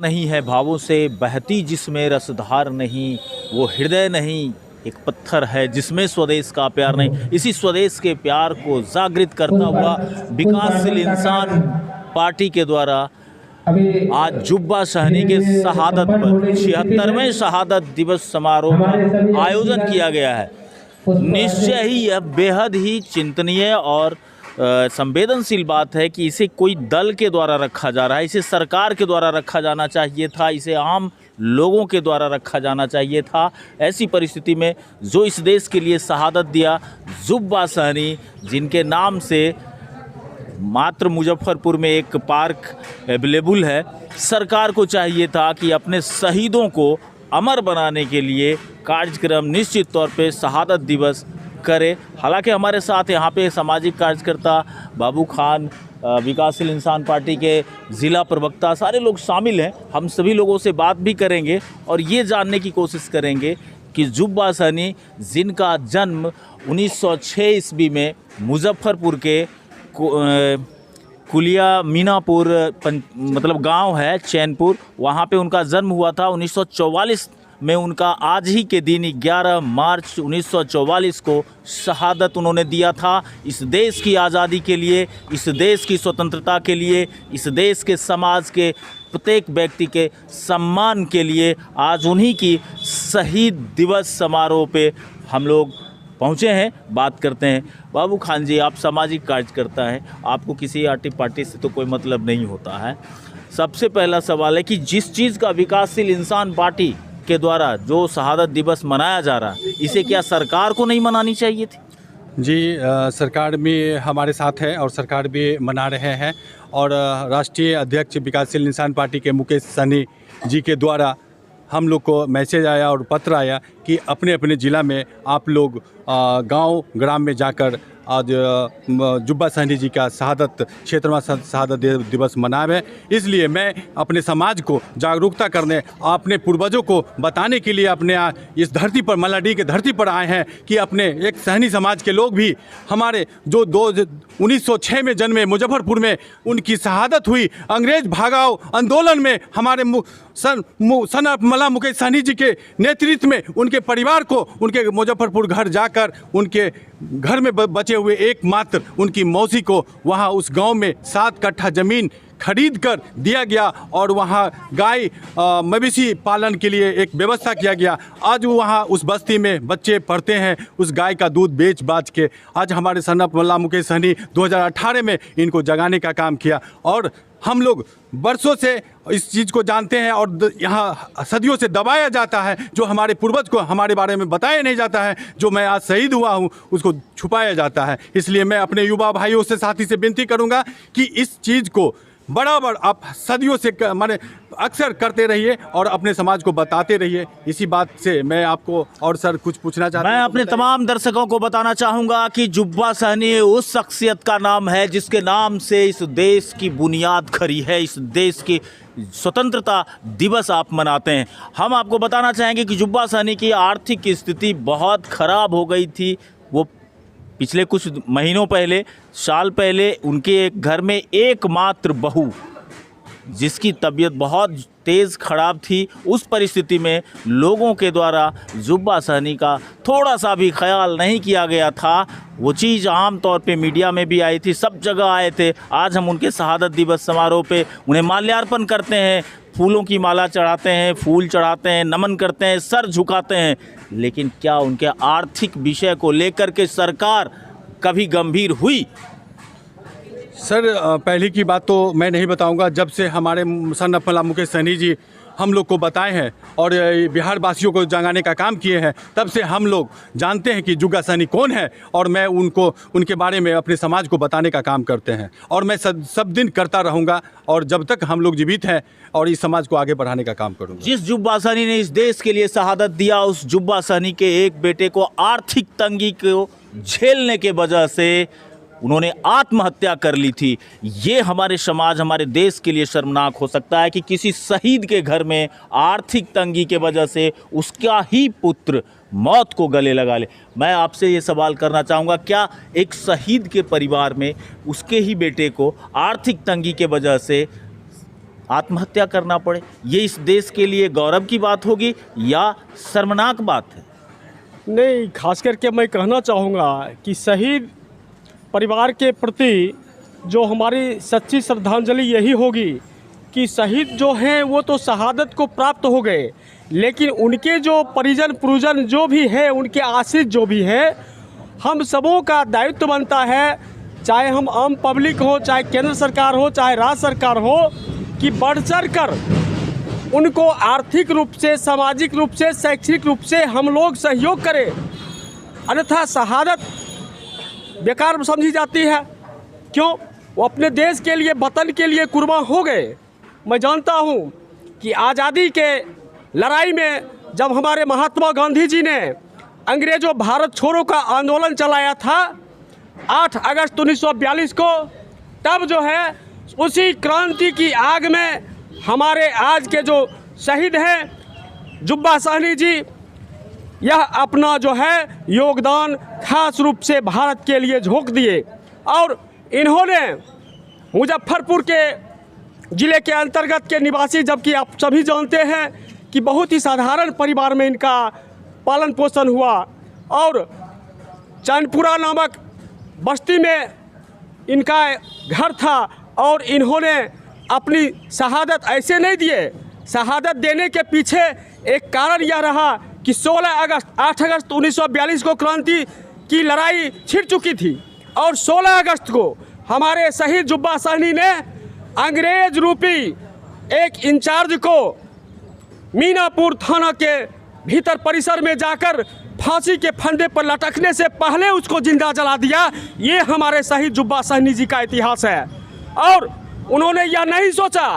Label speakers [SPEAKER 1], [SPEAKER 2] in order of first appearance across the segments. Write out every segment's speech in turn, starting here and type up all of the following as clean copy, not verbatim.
[SPEAKER 1] नहीं है भावों से बहती जिसमें रसधार नहीं, वो हृदय नहीं एक पत्थर है जिसमें स्वदेश का प्यार नहीं। इसी स्वदेश के प्यार को जागृत करता हुआ विकासशील इंसान पार्टी के द्वारा आज जुब्बा सहनी के शहादत पर 76वें शहादत दिवस समारोह का आयोजन किया गया है। निश्चय ही यह बेहद ही चिंतनीय और संवेदनशील बात है कि इसे कोई दल के द्वारा रखा जा रहा है, इसे सरकार के द्वारा रखा जाना चाहिए था, इसे आम लोगों के द्वारा रखा जाना चाहिए था। ऐसी परिस्थिति में जो इस देश के लिए शहादत दिया जुब्बा सहनी, जिनके नाम से मात्र मुजफ्फरपुर में एक पार्क अवेलेबल है, सरकार को चाहिए था कि अपने शहीदों को अमर बनाने के लिए कार्यक्रम निश्चित तौर पे शहादत दिवस करे। हालांकि हमारे साथ यहाँ पे सामाजिक कार्यकर्ता बाबू खान, विकासशील इंसान पार्टी के ज़िला प्रवक्ता, सारे लोग शामिल हैं। हम सभी लोगों से बात भी करेंगे और ये जानने की कोशिश करेंगे कि जुब्बा सहनी, जिनका जन्म 1906 ईस्वी में मुजफ्फरपुर के कुलिया मीनापुर मतलब गांव है चैनपुर, वहाँ पे उनका जन्म हुआ था। 1944 में उनका आज ही के दिन 11 मार्च 1944 को शहादत उन्होंने दिया था। इस देश की आज़ादी के लिए, इस देश की स्वतंत्रता के लिए, इस देश के समाज के प्रत्येक व्यक्ति के सम्मान के लिए आज उन्हीं की शहीद दिवस समारोह पे हम लोग पहुँचे हैं। बात करते हैं। बाबू खान जी, आप सामाजिक कार्यकर्ता हैं, आपको किसी पार्टी से तो कोई मतलब नहीं होता है। सबसे पहला सवाल है कि जिस चीज़ का विकासशील इंसान पार्टी के द्वारा जो शहादत दिवस मनाया जा रहा है, इसे क्या सरकार को नहीं मनानी चाहिए थी?
[SPEAKER 2] जी, सरकार भी हमारे साथ है और सरकार भी मना रहे हैं। और राष्ट्रीय अध्यक्ष विकासशील इंसान पार्टी के मुकेश सहनी जी के द्वारा हम लोग को मैसेज आया और पत्र आया कि अपने अपने ज़िला में आप लोग गांव ग्राम में जाकर आज जुब्बा सहनी जी का शहादत क्षेत्रवा शहादत दिवस मनावे। इसलिए मैं अपने समाज को जागरूकता करने, अपने पूर्वजों को बताने के लिए अपने इस धरती पर, मल्लाडी के धरती पर आए हैं कि अपने एक सहनी समाज के लोग भी हमारे जो 1906 में जन्मे, मुजफ्फरपुर में उनकी शहादत हुई अंग्रेज भगाओ आंदोलन में, हमारे सन मल्ला मुकेश सहनी जी के नेतृत्व में उनके परिवार को उनके मुजफ्फरपुर घर जाकर उनके घर में बचे हुए एकमात्र उनकी मौसी को वहाँ उस गांव में 7 कट्ठा ज़मीन खरीद कर दिया गया और वहाँ गाय मवेशी पालन के लिए एक व्यवस्था किया गया। आज वहाँ उस बस्ती में बच्चे पढ़ते हैं, उस गाय का दूध बेच बाच के। आज हमारे सन मल्ला मुकेश सहनी 2018 में इनको जगाने का काम किया और हम लोग बरसों से इस चीज़ को जानते हैं और यहाँ सदियों से दबाया जाता है। जो हमारे पूर्वज को हमारे बारे में बताया नहीं जाता है, जो मैं आज शहीद हुआ हूँ उसको छुपाया जाता है। इसलिए मैं अपने युवा भाइयों से, साथी से विनती करूँगा कि इस चीज़ को बराबर आप सदियों से माने अक्सर करते रहिए और अपने समाज को बताते रहिए। इसी बात से मैं आपको और सर कुछ पूछना चाहता हूँ।
[SPEAKER 1] मैं अपने तमाम दर्शकों को बताना चाहूँगा कि जुब्बा सहनी उस शख्सियत का नाम है जिसके नाम से इस देश की बुनियाद खड़ी है, इस देश की स्वतंत्रता दिवस आप मनाते हैं। हम आपको बताना चाहेंगे कि जुब्बा सहनी की आर्थिक स्थिति बहुत ख़राब हो गई थी। वो पिछले कुछ महीनों पहले, साल पहले, उनके एक घर में एकमात्र बहू जिसकी तबीयत बहुत तेज़ ख़राब थी, उस परिस्थिति में लोगों के द्वारा जुब्बा सहनी का थोड़ा सा भी ख्याल नहीं किया गया था। वो चीज़ आम तौर पे मीडिया में भी आई थी, सब जगह आए थे। आज हम उनके शहादत दिवस समारोह पे उन्हें माल्यार्पण करते हैं, फूलों की माला चढ़ाते हैं, फूल चढ़ाते हैं, नमन करते हैं, सर झुकाते हैं। लेकिन क्या उनके आर्थिक विषय को लेकर के सरकार कभी गंभीर हुई?
[SPEAKER 2] सर, पहले की बात तो मैं नहीं बताऊंगा। जब से हमारे सन मल्ला मुकेश सहनी जी हम लोग को बताए हैं और बिहार वासियों को जगाने का काम किए हैं, तब से हम लोग जानते हैं कि जुब्बा सहनी कौन है और मैं उनके बारे में अपने समाज को बताने का काम करते हैं और मैं सब दिन करता रहूँगा और जब तक हम लोग जीवित हैं और इस समाज को आगे बढ़ाने का काम करूँगा।
[SPEAKER 1] जिस जुब्बा सहनी ने इस देश के लिए शहादत दिया, उस जुब्बा सहनी के एक बेटे को आर्थिक तंगी को झेलने के वजह से उन्होंने आत्महत्या कर ली थी। ये हमारे समाज, हमारे देश के लिए शर्मनाक हो सकता है कि किसी शहीद के घर में आर्थिक तंगी के वजह से उसका ही पुत्र मौत को गले लगा ले। मैं आपसे ये सवाल करना चाहूँगा, क्या एक शहीद के परिवार में उसके ही बेटे को आर्थिक तंगी के वजह से आत्महत्या करना पड़े, ये इस देश के लिए गौरव की बात होगी या शर्मनाक बात है?
[SPEAKER 3] नहीं, खास करके मैं कहना चाहूँगा कि शहीद परिवार के प्रति जो हमारी सच्ची श्रद्धांजलि यही होगी कि शहीद जो हैं वो तो शहादत को प्राप्त हो गए, लेकिन उनके जो परिजन जो भी है, उनके आश्रित जो भी है, हम सबों का दायित्व बनता है, चाहे हम आम पब्लिक हो, चाहे केंद्र सरकार हो, चाहे राज्य सरकार हो, कि बढ़ चढ़ कर उनको आर्थिक रूप से, सामाजिक रूप से, शैक्षणिक रूप से हम लोग सहयोग करें। अन्यथा शहादत बेकार समझी जाती है। क्यों? वो अपने देश के लिए, वतन के लिए कुर्बान हो गए। मैं जानता हूँ कि आज़ादी के लड़ाई में जब हमारे महात्मा गांधी जी ने अंग्रेज़ों भारत छोड़ो का आंदोलन चलाया था 8 अगस्त 1942 को, तब जो है उसी क्रांति की आग में हमारे आज के जो शहीद हैं जुब्बा साहनी जी, यह अपना जो है योगदान खास रूप से भारत के लिए झोंक दिए। और इन्होंने मुजफ्फरपुर के ज़िले के अंतर्गत के निवासी, जबकि आप सभी जानते हैं कि बहुत ही साधारण परिवार में इनका पालन पोषण हुआ, और चैनपुरा नामक बस्ती में इनका घर था, और इन्होंने अपनी शहादत ऐसे नहीं दिए। शहादत देने के पीछे एक कारण यह रहा कि 8 अगस्त 1942 को क्रांति की लड़ाई छिड़ चुकी थी, और 16 अगस्त को हमारे शहीद जुब्बा साहनी ने अंग्रेज रूपी एक इंचार्ज को मीनापुर थाना के भीतर परिसर में जाकर फांसी के फंदे पर लटकने से पहले उसको जिंदा जला दिया। ये हमारे शहीद जुब्बा साहनी जी का इतिहास है। और उन्होंने यह नहीं सोचा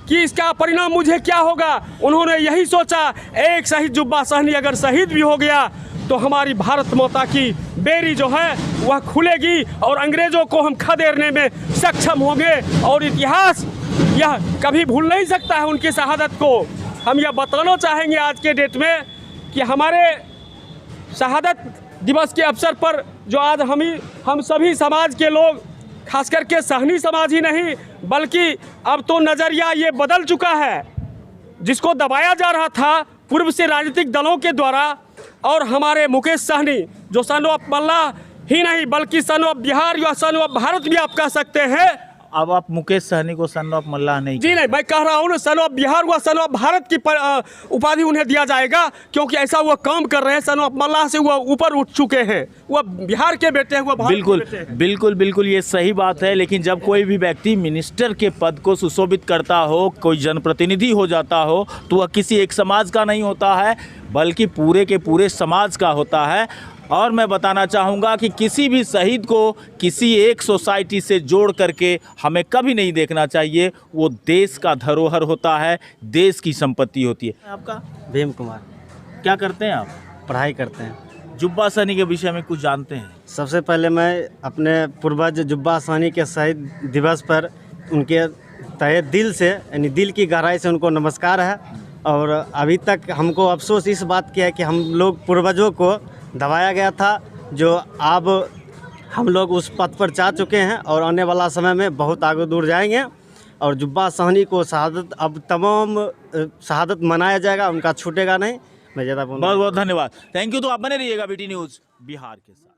[SPEAKER 3] कि इसका परिणाम मुझे क्या होगा, उन्होंने यही सोचा एक शहीद जुब्बा साहनी अगर शहीद भी हो गया तो हमारी भारत माता की बेरी जो है वह खुलेगी और अंग्रेज़ों को हम खदेड़ने में सक्षम होंगे। और इतिहास यह कभी भूल नहीं सकता है उनकी शहादत को। हम यह बताना चाहेंगे आज के डेट में कि हमारे शहादत दिवस के अवसर पर जो आज हम सभी समाज के लोग, खास करके साहनी समाज ही नहीं बल्कि अब तो नज़रिया ये बदल चुका है, जिसको दबाया जा रहा था पूर्व से राजनीतिक दलों के द्वारा, और हमारे मुकेश सहनी जो सन ऑफ मल्ला ही नहीं बल्कि सन ऑफ बिहार या सन ऑफ भारत भी आप कह सकते हैं।
[SPEAKER 1] अब आप मुकेश सहनी को सन ऑफ मल्लाह नहीं?
[SPEAKER 3] जी नहीं, मैं कह रहा हूँ ना, सन ऑफ बिहार व सन ऑफ भारत की उपाधि उन्हें दिया जाएगा, क्योंकि ऐसा वो काम कर रहे हैं। सन ऑफ मल्लाह से वो ऊपर उठ चुके हैं, वो बिहार के बेटे हैं, वो भारत
[SPEAKER 1] बिल्कुल
[SPEAKER 3] के बेटे हैं।
[SPEAKER 1] बिल्कुल बिल्कुल ये सही बात है। लेकिन जब कोई भी व्यक्ति मिनिस्टर के पद को सुशोभित करता हो, कोई जनप्रतिनिधि हो जाता हो, तो वह किसी एक समाज का नहीं होता है बल्कि पूरे के पूरे समाज का होता है। और मैं बताना चाहूँगा कि किसी भी शहीद को किसी एक सोसाइटी से जोड़ करके हमें कभी नहीं देखना चाहिए। वो देश का धरोहर होता है, देश की संपत्ति होती है। आपका?
[SPEAKER 4] भीम कुमार।
[SPEAKER 1] क्या करते हैं आप?
[SPEAKER 4] पढ़ाई करते हैं।
[SPEAKER 1] जुब्बा साहनी के विषय में कुछ जानते हैं?
[SPEAKER 4] सबसे पहले मैं अपने पूर्वज जुब्बा साहनी के शहीद दिवस पर उनके तहे दिल से, यानी दिल की गहराई से उनको नमस्कार है। और अभी तक हमको अफसोस इस बात की है कि हम लोग पूर्वजों को दबाया गया था, जो अब हम लोग उस पथ पर जा चुके हैं और आने वाला समय में बहुत आगे दूर जाएंगे। और जुब्बा साहनी को शहादत, अब तमाम शहादत मनाया जाएगा, उनका छूटेगा नहीं। मैं ज़्यादा
[SPEAKER 1] बहुत बहुत धन्यवाद, थैंक यू। तो आप बने रहिएगा BT न्यूज़ बिहार के साथ।